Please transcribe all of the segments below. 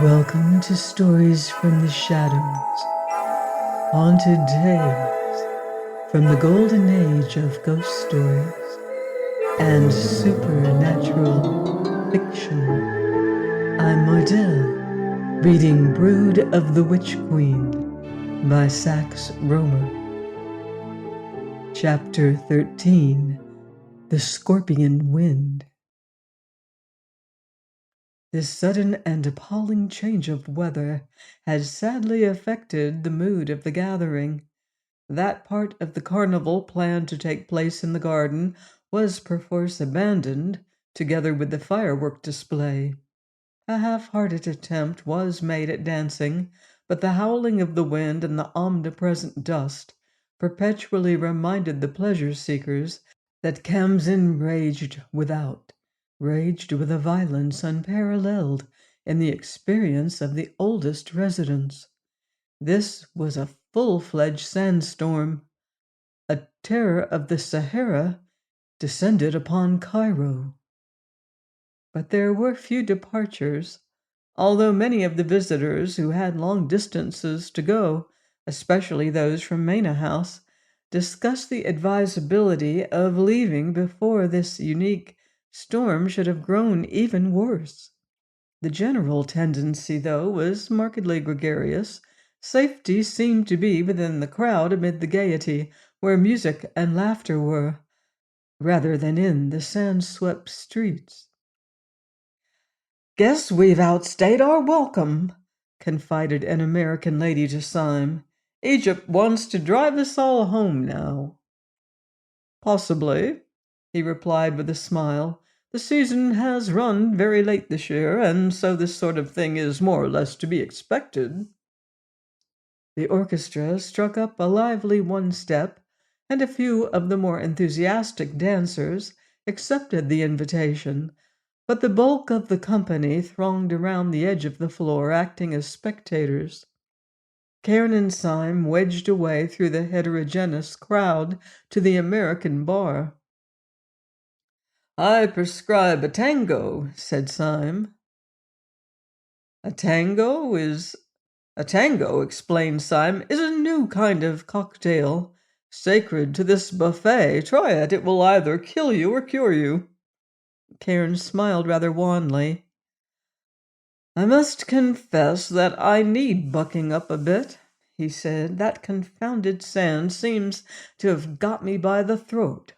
Welcome to Stories from the Shadows, haunted tales from the golden age of ghost stories and supernatural fiction. I'm Mardell, reading Brood of the Witch Queen by Sax Rohmer. Chapter 13, The Scorpion Wind. This sudden and appalling change of weather had sadly affected the mood of the gathering. That part of the carnival planned to take place in the garden was perforce abandoned, together with the firework display. A half-hearted attempt was made at dancing, but the howling of the wind and the omnipresent dust perpetually reminded the pleasure-seekers that Kamsin raged without, raged with a violence unparalleled in the experience of the oldest residents. This was a full-fledged sandstorm. A terror of the Sahara descended upon Cairo. But there were few departures, although many of the visitors who had long distances to go, especially those from Mena House, discussed the advisability of leaving before this unique storm should have grown even worse. The general tendency, though, was markedly gregarious. Safety seemed to be within the crowd amid the gaiety, where music and laughter were, rather than in the sand-swept streets. "Guess we've outstayed our welcome," confided an American lady to Sime. "Egypt wants to drive us all home now." "Possibly," he replied with a smile. "The season has run very late this year, and so this sort of thing is more or less to be expected." The orchestra struck up a lively one-step, and a few of the more enthusiastic dancers accepted the invitation, but the bulk of the company thronged around the edge of the floor, acting as spectators. Karen and Sime wedged away through the heterogeneous crowd to the American bar. "I prescribe a tango," said Sime. A tango, explained Sime, is a new kind of cocktail, sacred to this buffet. Try it. It will either kill you or cure you." Karen smiled rather wanly. "I must confess that I need bucking up a bit," he said. "That confounded sand seems to have got me by the throat."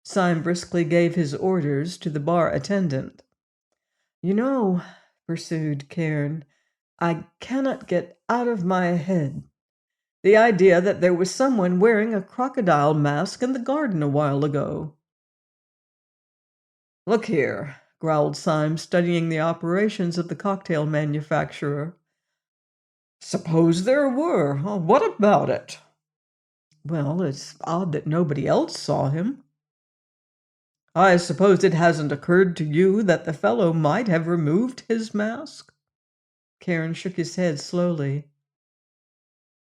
Sime briskly gave his orders to the bar attendant. "You know," pursued Cairn, "I cannot get out of my head the idea that there was someone wearing a crocodile mask in the garden a while ago." "Look here," growled Sime, studying the operations of the cocktail manufacturer. "Suppose there were. What about it?" "Well, it's odd that nobody else saw him." "I suppose it hasn't occurred to you that the fellow might have removed his mask?" Cairn shook his head slowly.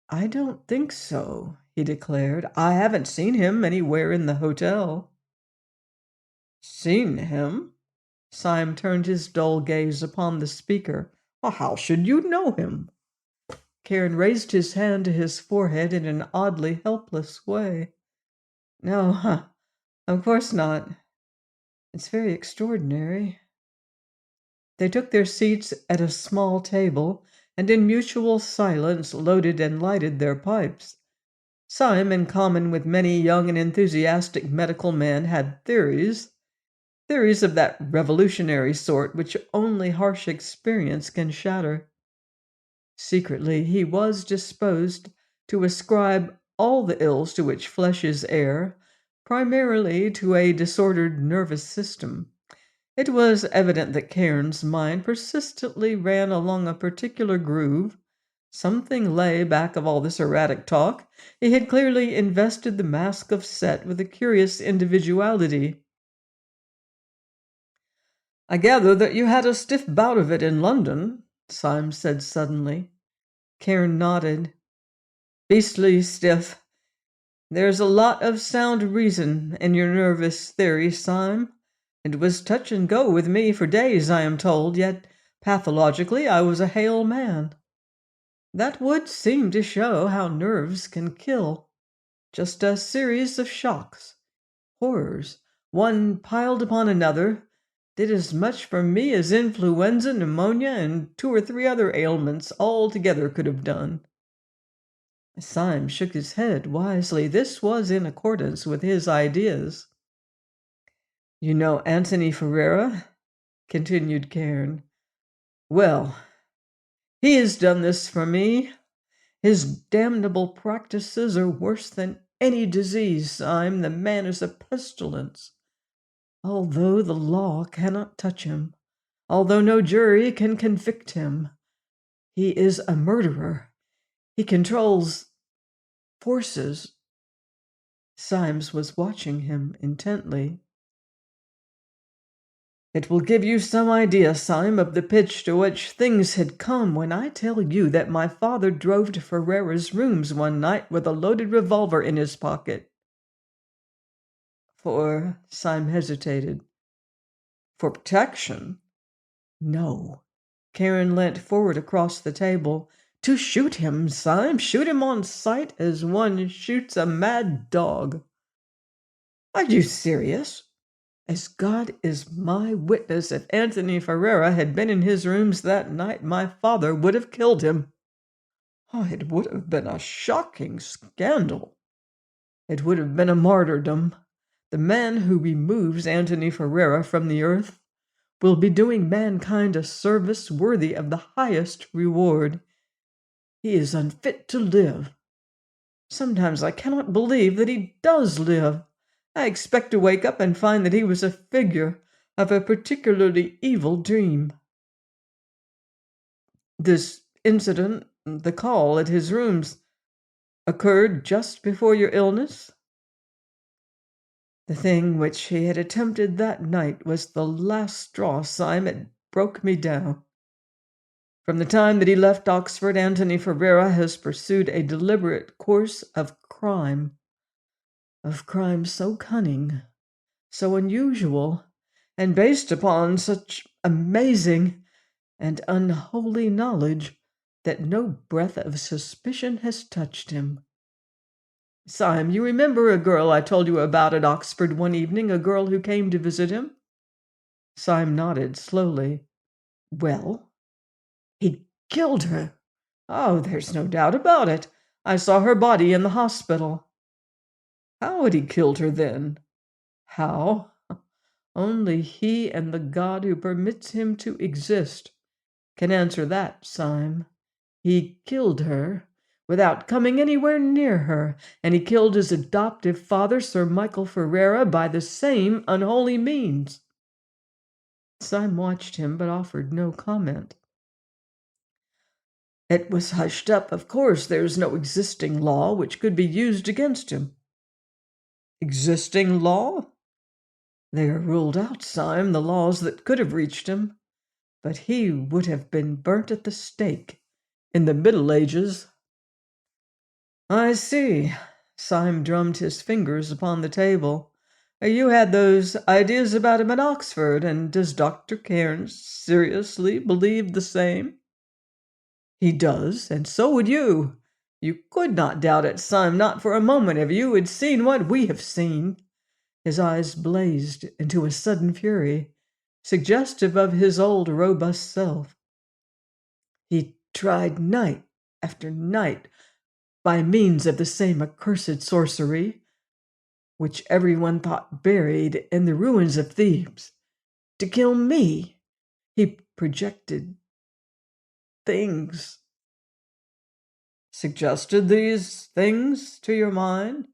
"I don't think so," he declared. "I haven't seen him anywhere in the hotel." "Seen him?" Sime turned his dull gaze upon the speaker. "How should you know him?" Cairn raised his hand to his forehead in an oddly helpless way. "No, of course not. It's very extraordinary." They took their seats at a small table, and in mutual silence loaded and lighted their pipes. Sime, in common with many young and enthusiastic medical men, had theories of that revolutionary sort which only harsh experience can shatter. Secretly, he was disposed to ascribe all the ills to which flesh is heir primarily to a disordered nervous system. It was evident that Cairn's mind persistently ran along a particular groove. Something lay back of all this erratic talk. He had clearly invested the mask of Set with a curious individuality. "I gather that you had a stiff bout of it in London," Sime said suddenly. Cairn nodded. "Beastly stiff. There's a lot of sound reason in your nervous theory, Sime. It was touch and go with me for days, I am told, yet Pathologically, I was a hale man. That would seem to show how nerves can kill. Just a series of shocks, horrors, one piled upon another, did as much for me as influenza, pneumonia, and 2 or 3 other ailments all together could have done. Sime shook his head wisely. This was in accordance with his ideas. You know Anthony Ferrara? Continued Cairn. Well, he has done this for me. His damnable practices are worse than any disease, Sime. The man is a pestilence. Although the law cannot touch him, although no jury can convict him, he is a murderer. He controls forces. Symes was watching him intently. It will give you some idea, Sime, of the pitch to which things had come when I tell you that my father drove to Ferrara's rooms one night with a loaded revolver in his pocket. Sime hesitated. For protection? No. Karen leant forward across the table. To shoot him, Sime. Shoot him on sight as one shoots a mad dog. Are you serious? As God is my witness, if Anthony Ferrara had been in his rooms that night, my father would have killed him. Oh, it would have been a shocking scandal. It would have been a martyrdom. The man who removes Anthony Ferrara from the earth will be doing mankind a service worthy of the highest reward. He is unfit to live. Sometimes I cannot believe that he does live. I expect to wake up and find that he was a figure of a particularly evil dream. This incident, the call at his rooms, occurred just before your illness? The thing which he had attempted that night was the last straw, Sime. It broke me down. From the time that he left Oxford, Anthony Ferrara has pursued a deliberate course of crime so cunning, so unusual, and based upon such amazing and unholy knowledge that no breath of suspicion has touched him. Sime, you remember a girl I told you about at Oxford one evening, a girl who came to visit him? Sime nodded slowly. Well, he killed her. Oh, there's no doubt about it. I saw her body in the hospital. How had he killed her then? How? Only he and the God who permits him to exist can answer that, Sime. He killed her without coming anywhere near her, and he killed his adoptive father, Sir Michael Ferrara, by the same unholy means. Sime watched him, but offered no comment. It was hushed up, of course. There's no existing law which could be used against him. Existing law? They are ruled out, Sime, the laws that could have reached him. But he would have been burnt at the stake in the Middle Ages. I see. Sime drummed his fingers upon the table. You had those ideas about him at Oxford, and does Dr. Cairn seriously believe the same? He does, and so would you. You could not doubt it, Sime, not for a moment, if you had seen what we have seen. His eyes blazed into a sudden fury, suggestive of his old robust self. He tried night after night, by means of the same accursed sorcery, which everyone thought buried in the ruins of Thebes, to kill me. He projected things. Suggested these things to your mind?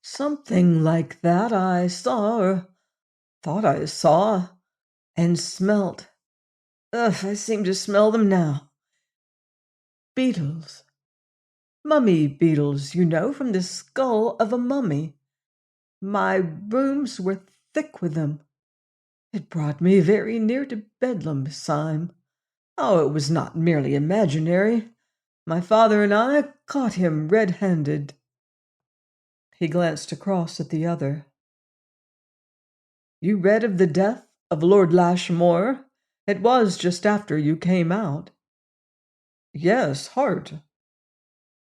Something like that I saw, or thought I saw, and smelt. I seem to smell them now. Beetles. Mummy beetles, you know, from the skull of a mummy. My rooms were thick with them. It brought me very near to Bedlam, Sime. Oh, it was not merely imaginary. My father and I caught him red-handed. He glanced across at the other. You read of the death of Lord Lashmore? It was just after you came out." "Yes, heart."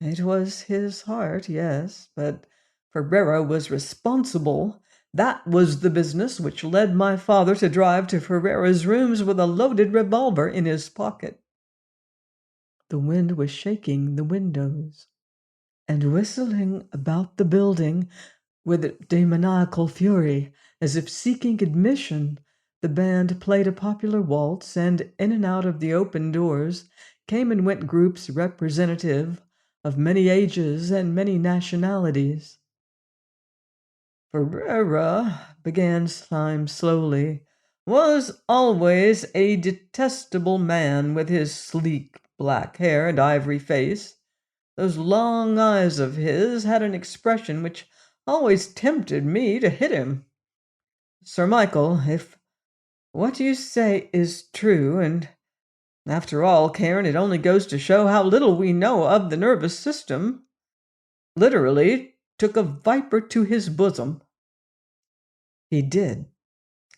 It was his heart, yes, but Ferrara was responsible. That was the business which led my father to drive to Ferrara's rooms with a loaded revolver in his pocket. The wind was shaking the windows and whistling about the building with demoniacal fury, as if seeking admission. The band played a popular waltz, and in and out of the open doors came and went groups representative of many ages and many nationalities. "Ferrara," began Sime slowly, "was always a detestable man, with his sleek black hair and ivory face. Those long eyes of his had an expression which always tempted me to hit him. Sir Michael, if what you say is true, and after all, Cairn, it only goes to show how little we know of the nervous system, literally took a viper to his bosom." He did.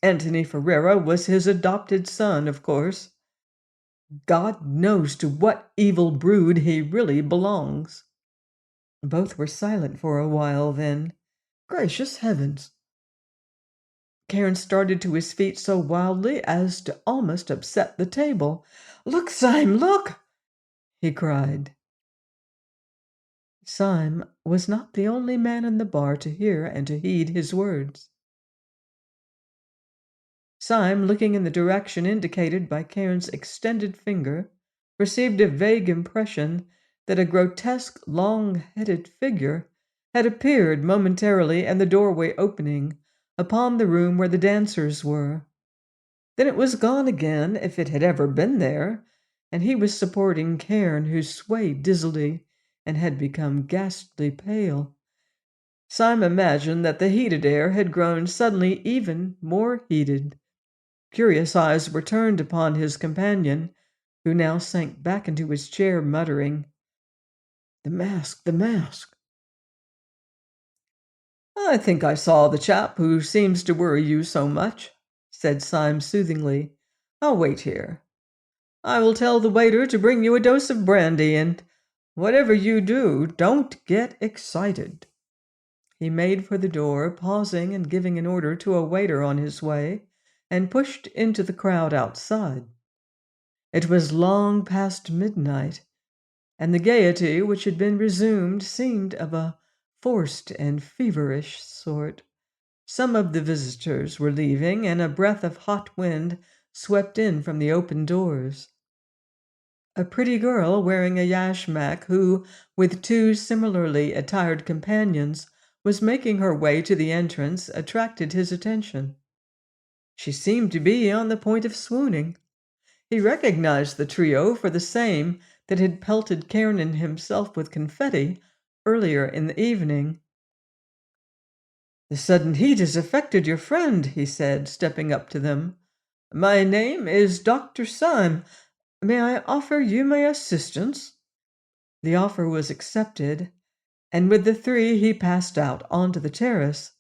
Anthony Ferrara was his adopted son, of course. God knows to what evil brood he really belongs. Both were silent for a while, then. Gracious heavens! Cairn started to his feet so wildly as to almost upset the table. "Look, Sime, look!" he cried. Sime was not the only man in the bar to hear and to heed his words. Sime, looking in the direction indicated by Cairn's extended finger, received a vague impression that a grotesque, long-headed figure had appeared momentarily in the doorway opening upon the room where the dancers were. Then it was gone again, if it had ever been there, and he was supporting Cairn, who swayed dizzily and had become ghastly pale. Sime imagined that the heated air had grown suddenly even more heated. Curious eyes were turned upon his companion, who now sank back into his chair, muttering, "The mask, the mask." "I think I saw the chap who seems to worry you so much," said Sime soothingly. "I'll wait here. I will tell the waiter to bring you a dose of brandy, and whatever you do, don't get excited." He made for the door, pausing and giving an order to a waiter on his way, and pushed into the crowd outside. It was long past midnight, and the gaiety which had been resumed seemed of a forced and feverish sort. Some of the visitors were leaving, and a breath of hot wind swept in from the open doors. A pretty girl wearing a yashmak, who, with two similarly attired companions, was making her way to the entrance, attracted his attention. She seemed to be on the point of swooning. He recognized the trio for the same that had pelted Cairn and himself with confetti earlier in the evening. "The sudden heat has affected your friend," he said, stepping up to them. "My name is Dr. Sime. May I offer you my assistance?" The offer was accepted, and with the three he passed out onto the terrace,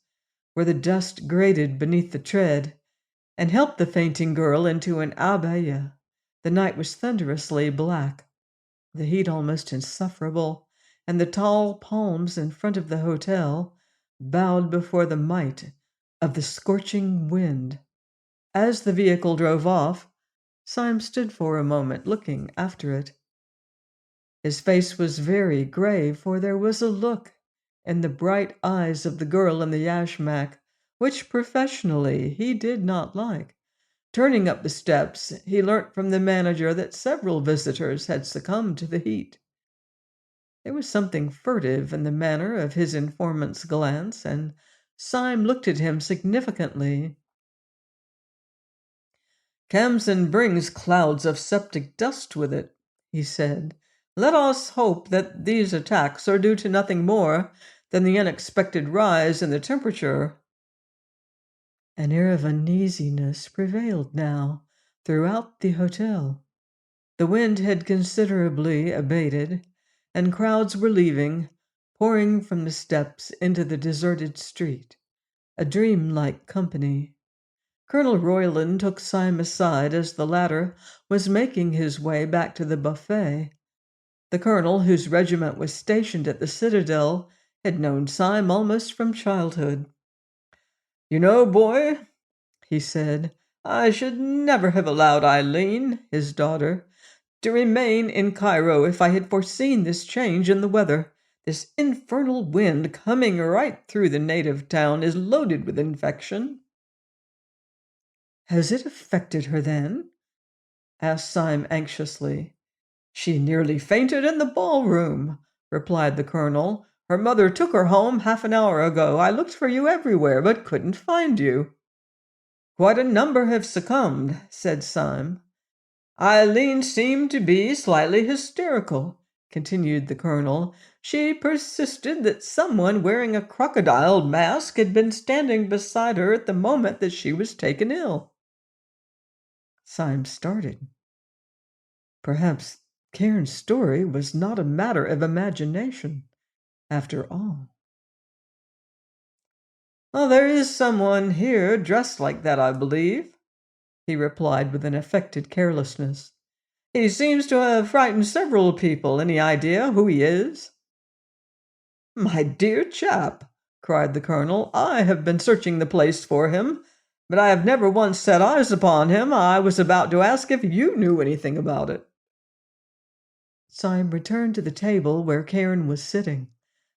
where the dust grated beneath the tread, and helped the fainting girl into an abaya. The night was thunderously black, the heat almost insufferable, and the tall palms in front of the hotel bowed before the might of the scorching wind. As the vehicle drove off, Sime stood for a moment looking after it. His face was very grave, for there was a look in the bright eyes of the girl in the yashmak which professionally he did not like. Turning up the steps, he learnt from the manager that several visitors had succumbed to the heat. There was something furtive in the manner of his informant's glance, and Sime looked at him significantly. "Khamsin brings clouds of septic dust with it," he said. "Let us hope that these attacks are due to nothing more than the unexpected rise in the temperature." An air of uneasiness prevailed now throughout the hotel. The wind had considerably abated, and crowds were leaving, pouring from the steps into the deserted street, a dreamlike company. Colonel Royland took Sime aside as the latter was making his way back to the buffet. The colonel, whose regiment was stationed at the citadel, had known Sime almost from childhood. "You know, boy," he said, "I should never have allowed Eileen, his daughter, to remain in Cairo if I had foreseen this change in the weather. This infernal wind coming right through the native town is loaded with infection." "Has it affected her, then?" asked Sime anxiously. "She nearly fainted in the ballroom," replied the colonel. "Her mother took her home half an hour ago. I looked for you everywhere, but couldn't find you." "Quite a number have succumbed," said Sime. "Eileen seemed to be slightly hysterical," continued the colonel. "She persisted that someone wearing a crocodile mask had been standing beside her at the moment that she was taken ill." Sime started. Perhaps Cairn's story was not a matter of imagination, after all. "Oh, there is someone here dressed like that, I believe," he replied with an affected carelessness. "He seems to have frightened several people. Any idea who he is?" "My dear chap," cried the colonel, "I have been searching the place for him, but I have never once set eyes upon him. I was about to ask if you knew anything about it." Sime returned to the table where Cairn was sitting.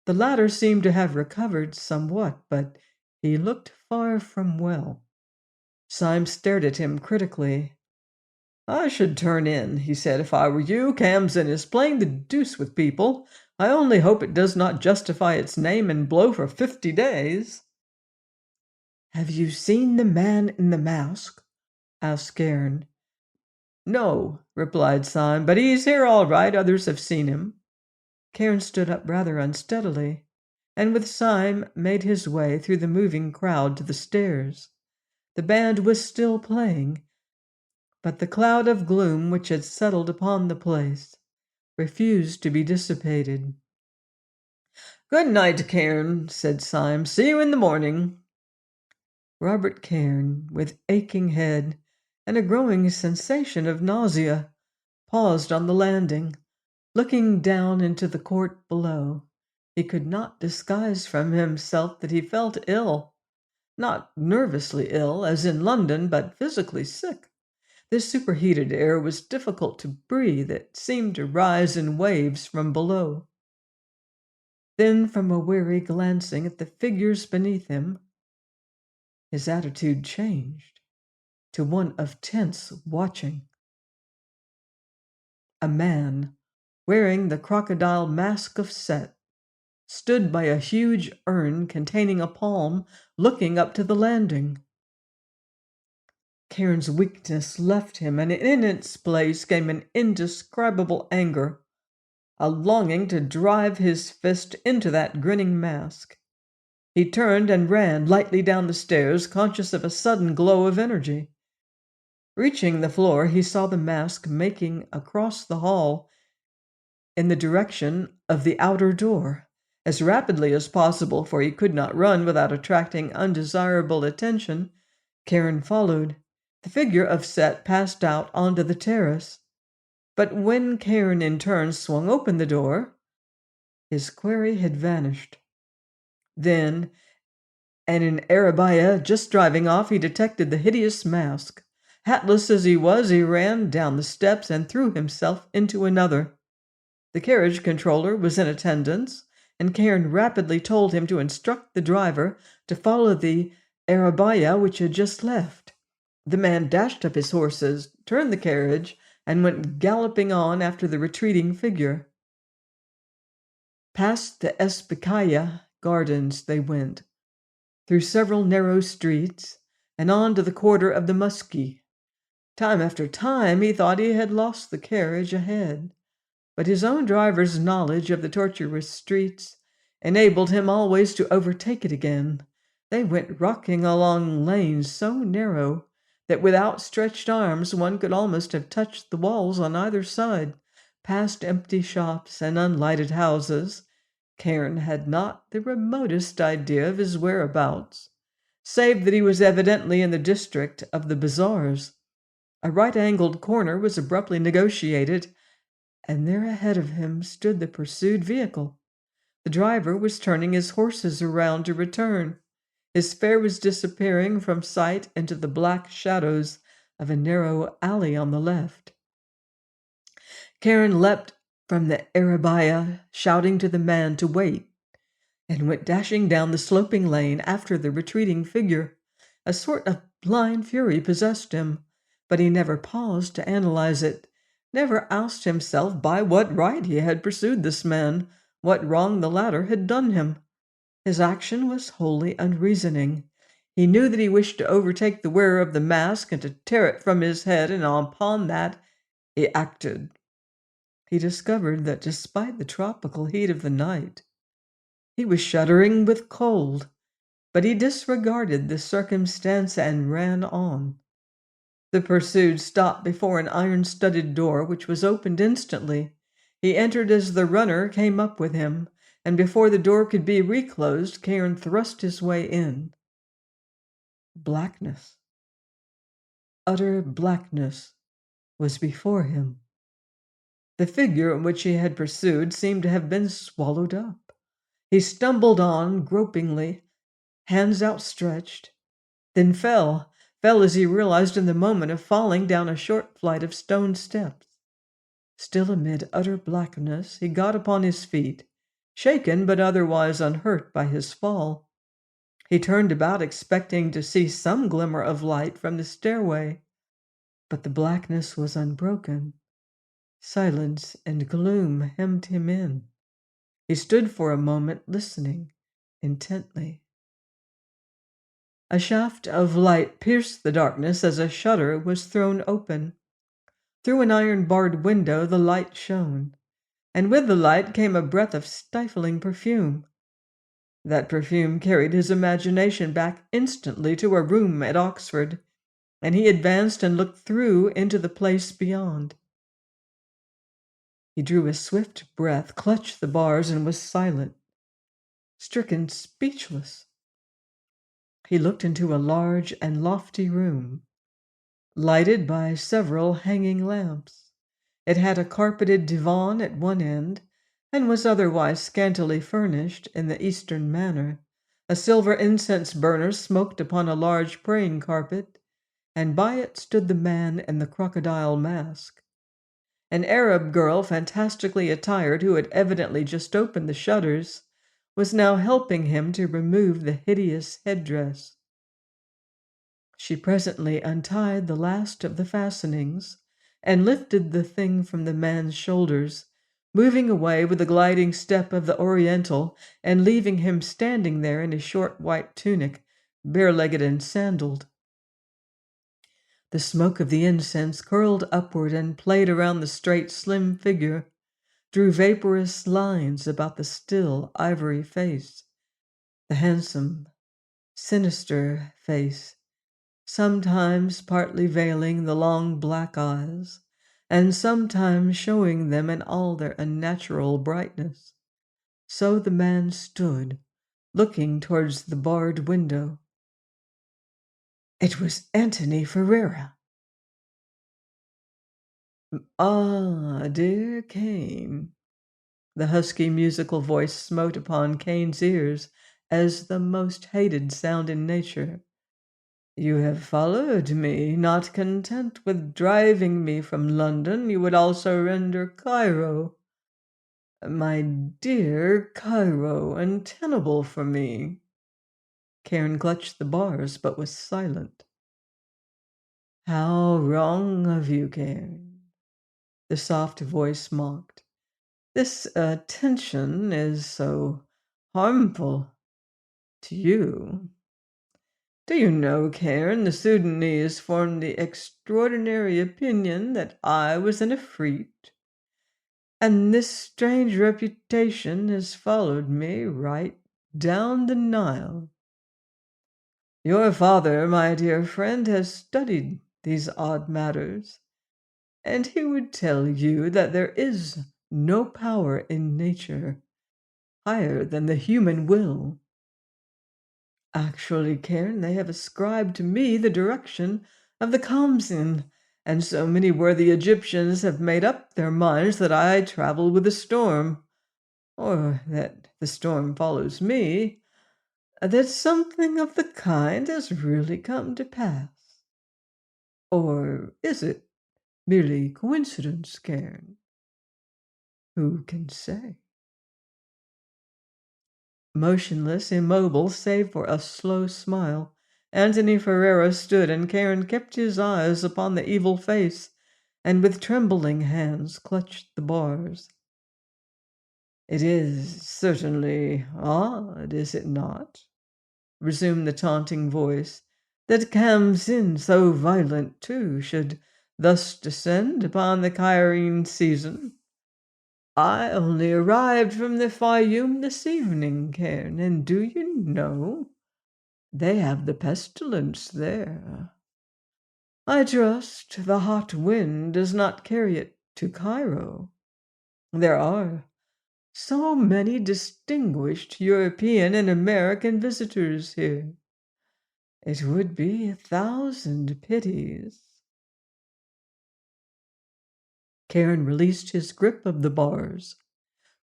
The latter seemed to have recovered somewhat, but he looked far from well. Sime stared at him critically. "I should turn in," he said, "if I were you. Camden is playing the deuce with people. I only hope it does not justify its name and blow for 50 days." "Have you seen the man in the mask?" asked Cairn. "No," replied Sime, "but he's here all right. Others have seen him." Cairn stood up rather unsteadily, and with Sime made his way through the moving crowd to the stairs. The band was still playing, but the cloud of gloom which had settled upon the place refused to be dissipated. "Good night, Cairn," said Sime. "See you in the morning." Robert Cairn, with aching head and a growing sensation of nausea, paused on the landing, looking down into the court below. He could not disguise from himself that he felt ill. Not nervously ill, as in London, but physically sick. This superheated air was difficult to breathe. It seemed to rise in waves from below. Then, from a weary glancing at the figures beneath him, his attitude changed to one of tense watching. A man, wearing the crocodile mask of Set, stood by a huge urn containing a palm, looking up to the landing. Cairn's weakness left him, and in its place came an indescribable anger, a longing to drive his fist into that grinning mask. He turned and ran lightly down the stairs, conscious of a sudden glow of energy. Reaching the floor, he saw the mask making across the hall in the direction of the outer door. As rapidly as possible, for he could not run without attracting undesirable attention, Cairn followed. The figure of Set passed out onto the terrace. But when Cairn in turn swung open the door, his quarry had vanished. Then, and in Arabia, just driving off, he detected the hideous mask. Hatless as he was, he ran down the steps and threw himself into another. The carriage controller was in attendance, and Cairn rapidly told him to instruct the driver to follow the Arabia which had just left. The man dashed up his horses, turned the carriage, and went galloping on after the retreating figure. Past the Espikaya gardens they went, through several narrow streets, and on to the quarter of the Musky. Time after time he thought he had lost the carriage ahead, but his own driver's knowledge of the tortuous streets enabled him always to overtake it again. They went rocking along lanes so narrow that with outstretched arms one could almost have touched the walls on either side, past empty shops and unlighted houses. Cairn had not the remotest idea of his whereabouts. save that he was evidently in the district of the bazaars. A right-angled corner was abruptly negotiated, and there ahead of him stood the pursued vehicle. The driver was turning his horses around to return. His fare was disappearing from sight into the black shadows of a narrow alley on the left. Karen leapt from the Arabia, shouting to the man to wait, and went dashing down the sloping lane after the retreating figure. A sort of blind fury possessed him, but he never paused to analyze it, never asked himself by what right he had pursued this man, what wrong the latter had done him. His action was wholly unreasoning. He knew that he wished to overtake the wearer of the mask and to tear it from his head, and upon that he acted. He discovered that despite the tropical heat of the night, he was shuddering with cold, but he disregarded the circumstance and ran on. The pursued stopped before an iron-studded door, which was opened instantly. He entered as the runner came up with him, and before the door could be reclosed, Cairn thrust his way in. Blackness, utter blackness, was before him. The figure which he had pursued seemed to have been swallowed up. He stumbled on, gropingly, hands outstretched, then fell as he realized in the moment of falling down a short flight of stone steps. Still amid utter blackness, he got upon his feet, shaken but otherwise unhurt by his fall. He turned about, expecting to see some glimmer of light from the stairway, but the blackness was unbroken. Silence and gloom hemmed him in. He stood for a moment, listening intently. A shaft of light pierced the darkness as a shutter was thrown open. Through an iron-barred window the light shone, and with the light came a breath of stifling perfume. That perfume carried his imagination back instantly to a room at Oxford, and he advanced and looked through into the place beyond. He drew a swift breath, clutched the bars, and was silent, stricken speechless. He looked into a large and lofty room, lighted by several hanging lamps. It had a carpeted divan at one end, and was otherwise scantily furnished in the Eastern manner. A silver incense burner smoked upon a large praying carpet, and by it stood the man in the crocodile mask. An Arab girl, fantastically attired, who had evidently just opened the shutters, was now helping him to remove the hideous headdress. She presently untied the last of the fastenings and lifted the thing from the man's shoulders, moving away with the gliding step of the Oriental and leaving him standing there in a short white tunic, bare-legged and sandaled. The smoke of the incense curled upward and played around the straight, slim figure, drew vaporous lines about the still, ivory face, the handsome, sinister face, sometimes partly veiling the long black eyes, and sometimes showing them in all their unnatural brightness. So the man stood, looking towards the barred window. It was Antony Ferrara. "Ah, dear Cain," the husky musical voice smote upon Cain's ears as the most hated sound in nature. "You have followed me. Not content with driving me from London, you would also render Cairo, my dear Cairo, untenable for me." Cairn clutched the bars, but was silent. "How wrong of you, Cairn," the soft voice mocked. "This attention is so harmful to you. Do you know, Cairn, the Sudanese formed the extraordinary opinion that I was an Efreet, and this strange reputation has followed me right down the Nile. Your father, my dear friend, has studied these odd matters, and he would tell you that there is no power in nature higher than the human will. Actually, Cairn, they have ascribed to me the direction of the Khamsin, and so many worthy Egyptians have made up their minds that I travel with the storm, or that the storm follows me, that something of the kind has really come to pass. Or is it merely coincidence, Cairn? Who can say? Motionless, immobile, save for a slow smile, Anthony Ferrara stood, and Cairn kept his eyes upon the evil face, and with trembling hands clutched the bars. "It is certainly odd, is it not?" resumed the taunting voice, "that Khamsin, so violent too, should thus descend upon the Cairene season. I only arrived from the Fayoum this evening, Cairn, and do you know, they have the pestilence there. I trust the hot wind does not carry it to Cairo. There are so many distinguished European and American visitors here. It would be 1,000 pities." Cairn released his grip of the bars,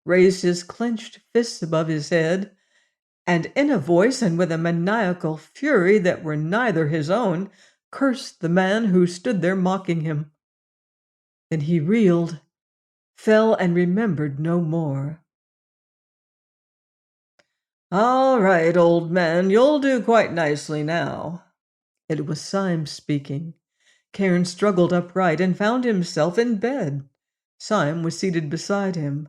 raised his clenched fists above his head, and in a voice and with a maniacal fury that were neither his own, cursed the man who stood there mocking him. Then he reeled, fell, and remembered no more. "All right, old man, you'll do quite nicely now." It was Sime speaking. Cairn struggled upright and found himself in bed. Sime was seated beside him.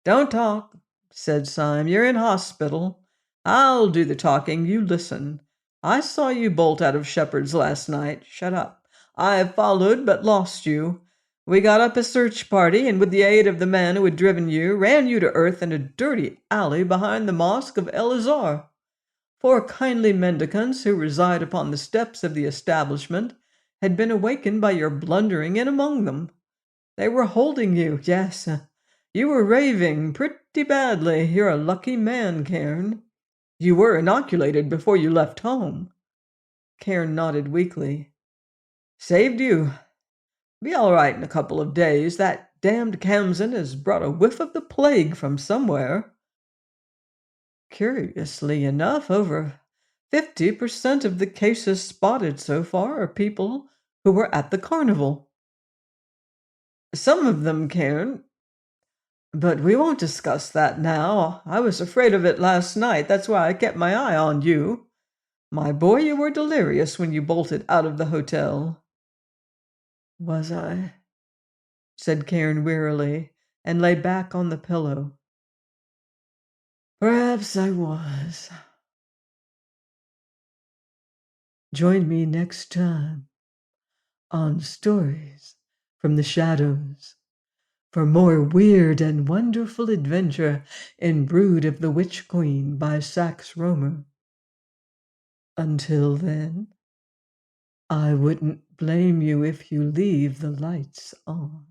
"Don't talk," said Sime. "You're in hospital. I'll do the talking. You listen. I saw you bolt out of Shepherd's last night. Shut up. I followed but lost you. We got up a search party, and with the aid of the man who had driven you, ran you to earth in a dirty alley behind the mosque of El Azhar. 4 kindly mendicants who reside upon the steps of the establishment had been awakened by your blundering in among them. They were holding you, yes. You were raving pretty badly. You're a lucky man, Cairn. You were inoculated before you left home." Cairn nodded weakly. "Saved you. Be all right in a couple of days. That damned Khamsin has brought a whiff of the plague from somewhere." "Curiously enough, over 50% of the cases spotted so far are people who were at the carnival." "Some of them, Cairn. But we won't discuss that now. I was afraid of it last night. That's why I kept my eye on you. My boy, you were delirious when you bolted out of the hotel." "Was I?" said Cairn wearily, and lay back on the pillow. "Perhaps I was." Join me next time on Stories from the Shadows for more weird and wonderful adventure in Brood of the Witch Queen by Sax Rohmer. Until then, I wouldn't blame you if you leave the lights on.